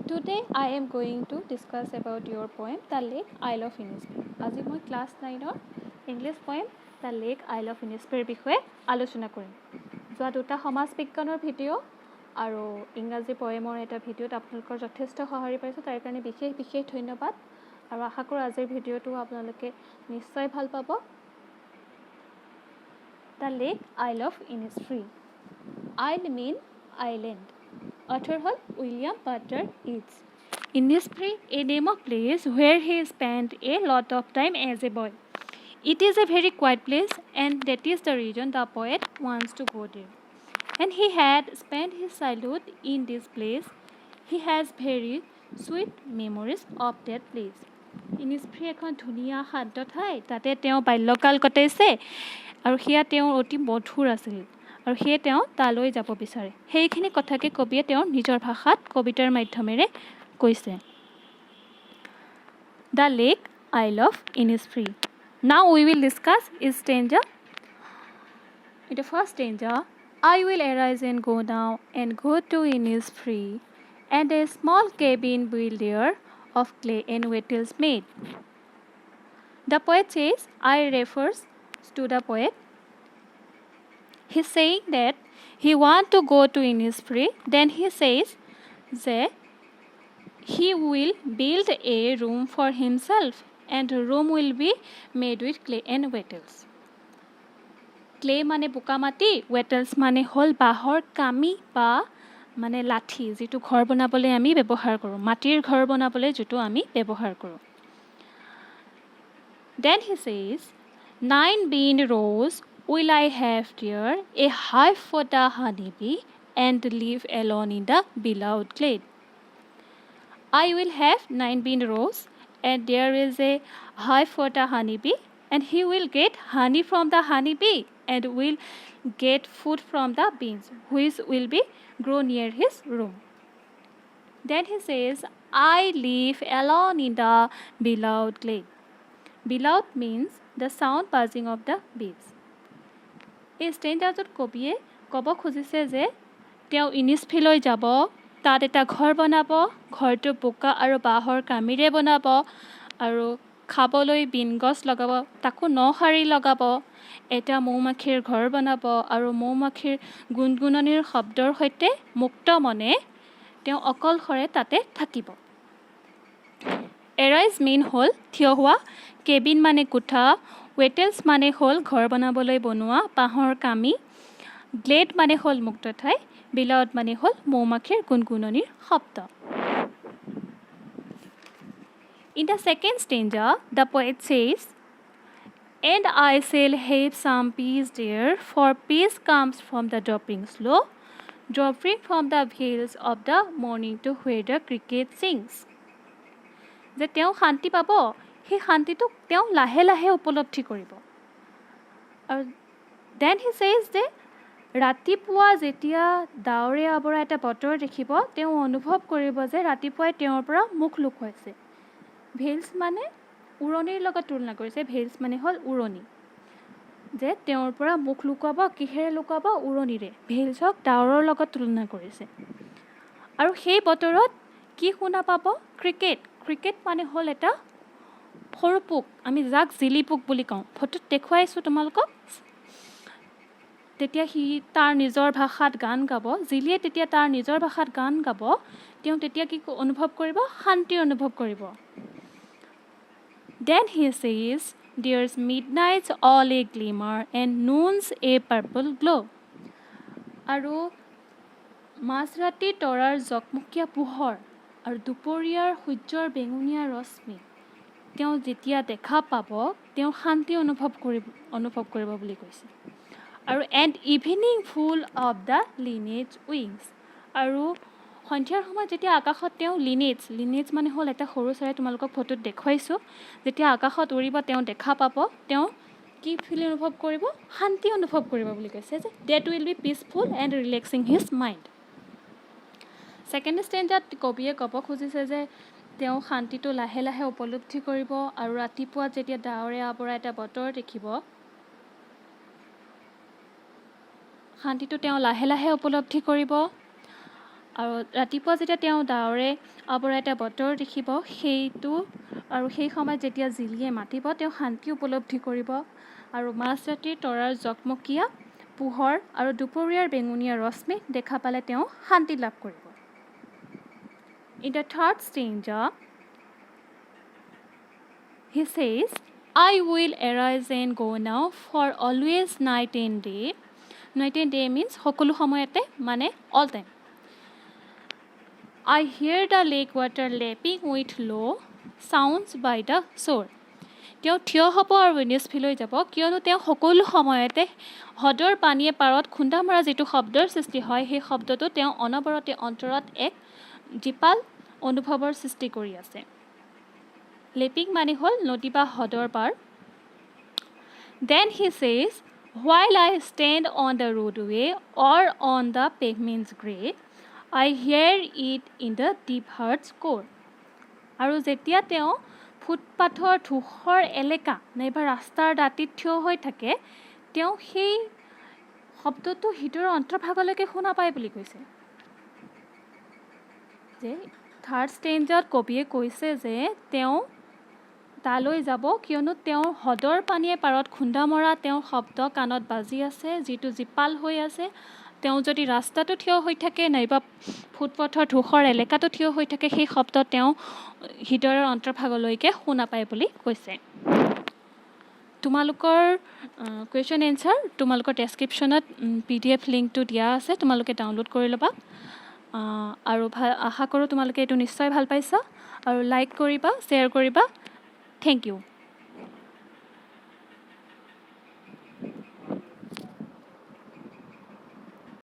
Today I am going to discuss about your poem The Lake Isle of Innisfree. আজি মই class 9ৰ English poem the lake isle of ইনিছফ্ৰীৰ বিষয়ে আলোচনা কৰিম। যোৱা দুটা সমাজ বিজ্ঞানৰ ভিডিঅ' আৰু ইংৰাজী পয়েমৰ এটা ভিডিঅ'ত আপোনালোকৰ যথেষ্ট সঁহাৰি পাইছোঁ, তাৰ কাৰণে বিশেষ ধন্যবাদ আৰু আশা কৰোঁ আজিৰ ভিডিঅ'টো আপোনালোকে নিশ্চয় ভাল পাব। The lake isle of Innisfree. আইল মিন আইলেণ্ড। Author হ'ল William Butler Yeats. Innisfree, a name of place where he spent a lot of time as a boy. It is a very quiet place, and that is the reason the poet wants to go there. And he had spent his childhood in this place. He has very sweet memories of that place. Innisfree এখন ধুনীয়া শান্ত ঠাই, তাতে তেওঁ বাল্যকাল কটাইছে আৰু সেয়া তেওঁৰ অতি মধুৰ আছিল আৰু সেয়ে তেওঁ তালৈ যাব বিচাৰে। সেইখিনি কথাকে কবিয়ে তেওঁৰ নিজৰ ভাষাত কবিতাৰ মাধ্যমেৰে কৈছে। The lake isle of Innisfree. Now we will discuss its stanza. In the first stanza, I will arise and go now and go to Innisfree, and a small cabin built there of clay and wattles made. The poet says, I refers to the poet. He's saying that he wants to go to Innisfree. Then he says that he will build a room for himself, and the room will be made with clay and wattles. Clay মানে বোকা মাটি, wattles মানে হ'ল বাঁহৰ কামি বা মানে লাঠি, যিটো ঘৰ বনাবলৈ আমি ব্যৱহাৰ কৰোঁ, মাটিৰ ঘৰ বনাবলৈ যিটো আমি ব্যৱহাৰ কৰোঁ। Then he says, 9 bean rows will I have there, a hive for the honeybee, and live alone in the beloved glade. I will have 9 bean rows, and there is a hive for the honeybee, and he will get honey from the honeybee, and will get food from the beans, which will be grow near his room. Then he says, I live alone in the beloved glade. Beloved means the sound buzzing of the bees. এই ষ্টেঞ্জাৰটোত কবিয়ে ক'ব খুজিছে যে তেওঁ ইনিছফ্ৰীলৈ যাব, তাত এটা ঘৰ বনাব, ঘৰটো বোকা আৰু বাঁহৰ কামিৰে বনাব আৰু খাবলৈ বিন গছ লগাব, তাকো নশাৰী লগাব, এটা মৌমাখিৰ ঘৰ বনাব আৰু মৌমাখিৰ গুণগুণনিৰ শব্দৰ সৈতে মুক্ত মনে তেওঁ অকলশৰে তাতে থাকিব। এৰাইজ মেইন হ'ল থিয় হোৱা, কেবিন মানে কোঠা, ৱেটেলছ মানে হ'ল ঘৰ বনাবলৈ বনোৱা বাঁহৰ কামি, গ্লেড মানে হ'ল মুক্ত ঠাই, বিলাউড মানে হ'ল মৌমাখিৰ গুণগুণনিৰ শব্দ। In the second stanza, the poet says, and I shall have some peace there, for peace comes from the dropping slow, dropping from the vales of the morning to where the cricket sings. যে তেওঁ শান্তি পাব, সেই শান্তিটোক তেওঁ লাহে লাহে উপলব্ধি কৰিব। আৰু দেন হি ছেইজ যে ৰাতিপুৱা যেতিয়া ডাৱৰে আৱৰা এটা বতৰ দেখিব, তেওঁ অনুভৱ কৰিব যে ৰাতিপুৱাই তেওঁৰ পৰা মুখ লুকুৱাইছে। ভেলছ মানে উৰণিৰ লগত তুলনা কৰিছে, ভেলছ মানে হ'ল উৰণি, যে তেওঁৰ পৰা মুখ লুকুৱাব, কিহেৰে লুকুৱাব? উৰণিৰে। ভেলছক ডাৱৰৰ লগত তুলনা কৰিছে। আৰু সেই বতৰত কি শুনা পাব? ক্ৰিকেট। ক্ৰিকেট মানে হ'ল এটা সৰু পোক, আমি যাক জিলি পোক বুলি কওঁ। ফটোত দেখুৱাইছোঁ তোমালোকক। তেতিয়া সি তাৰ নিজৰ ভাষাত গান গাব, জিলিয়ে তেতিয়া তাৰ নিজৰ ভাষাত গান গাব, তেওঁ তেতিয়া কি অনুভৱ কৰিব? শান্তি অনুভৱ কৰিব। Then he says, there's midnight's all a glimmer and noon's a purple glow. আৰু মাজৰাতি তৰাৰ জকমকীয়া পোহৰ আৰু দুপৰীয়াৰ সূৰ্যৰ বেঙুনীয়া ৰশ্মি তেওঁ যেতিয়া দেখা পাব, তেওঁ শান্তি অনুভৱ কৰিব বুলি কৈছে। আৰু and evening full of the lineage wings, আৰু সন্ধিয়াৰ সময়ত যেতিয়া আকাশত তেওঁ লিনেজ মানে হ'ল এটা সৰু চৰাই, তোমালোকক ফটোত দেখুৱাইছোঁ। যেতিয়া আকাশত উৰিব তেওঁ দেখা পাব, তেওঁ কি ফিল অনুভৱ কৰিব? শান্তি অনুভৱ কৰিব বুলি কৈছে, যে that will be peaceful and relaxing his mind. Second ষ্টেঞ্জাত কবিয়ে ক'ব খুজিছে যে তেওঁ শান্তিটো লাহে লাহে উপলব্ধি কৰিব, আৰু ৰাতিপুৱা যেতিয়া ডাৱৰে আৱৰা এটা বতৰ দেখিব, শান্তিটো তেওঁ লাহে লাহে উপলব্ধি কৰিব। আৰু ৰাতিপুৱা যেতিয়া তেওঁ ডাৱৰে আৱৰা এটা বতৰ দেখিব সেইটো আৰু সেই সময়ত যেতিয়া জিলিয়ে মাতিব তেওঁ শান্তি উপলব্ধি কৰিব আৰু মাজৰাতিৰ তৰাৰ জকমকীয়া পোহৰ আৰু দুপৰীয়াৰ বেঙুনীয়া ৰশ্মি দেখা পালে তেওঁ শান্তি লাভ কৰিব। In the third stanza, he says, I will arise and go now, for always night and day. Night and day means সকলো সময়তে মানে all time. I hear the lake water lapping with low sounds by the shore. তেওঁ থিয় হ'ব আৰু উইনিছফিললৈ যাব কিয়নো তেওঁ সকলো সময়তে হ্ৰদৰ পানীয়ে পাৰত খুন্দা মৰা যিটো শব্দৰ সৃষ্টি হয় সেই শব্দটো তেওঁ অনবৰতে অন্তৰত এক জীপাল অনুভৱৰ সৃষ্টি কৰি আছে। লেপিং মানে হ'ল নদী বা হ্ৰদৰ পাৰ। Then he says, while I stand on the roadway or on the pavement's grade, I hear it in the deep heart's core. আৰু যেতিয়া তেওঁ ফুটপাথৰ ধূসৰ এলেকা নাইবা ৰাস্তাৰ দাঁতিত থিয় হৈ থাকে তেওঁ সেই শব্দটো হৃদয়ৰ অন্তৰ্ভাগলৈকে শুনা পায় বুলি কৈছে। যে থাৰ্ড ষ্টেঞ্জাত কবিয়ে কৈছে যে তেওঁ তালৈ যাব কিয়নো তেওঁৰ হ্ৰদৰ পানীয়ে পাৰত খুন্দা মৰা তেওঁৰ শব্দ কাণত বাজি আছে যিটো জীপাল হৈ আছে। তেওঁ যদি ৰাস্তাটো থিয় হৈ থাকে নাইবা ফুটপথৰ ধূসৰ এলেকাটো থিয় হৈ থাকে সেই শব্দ তেওঁ হৃদয়ৰ অন্তৰ্ভাগলৈকে শুনা পায় বুলি কৈছে। তোমালোকৰ কুৱেশ্যন এনচাৰ তোমালোকৰ ডেছক্ৰিপশ্যনত PDF লিংকটো দিয়া আছে, তোমালোকে ডাউনলোড কৰি ল'বা আৰু আশা কৰোঁ তোমালোকে এইটো নিশ্চয় ভাল পাইছা আৰু লাইক কৰিবা, শ্বেয়াৰ কৰিবা। Thank U.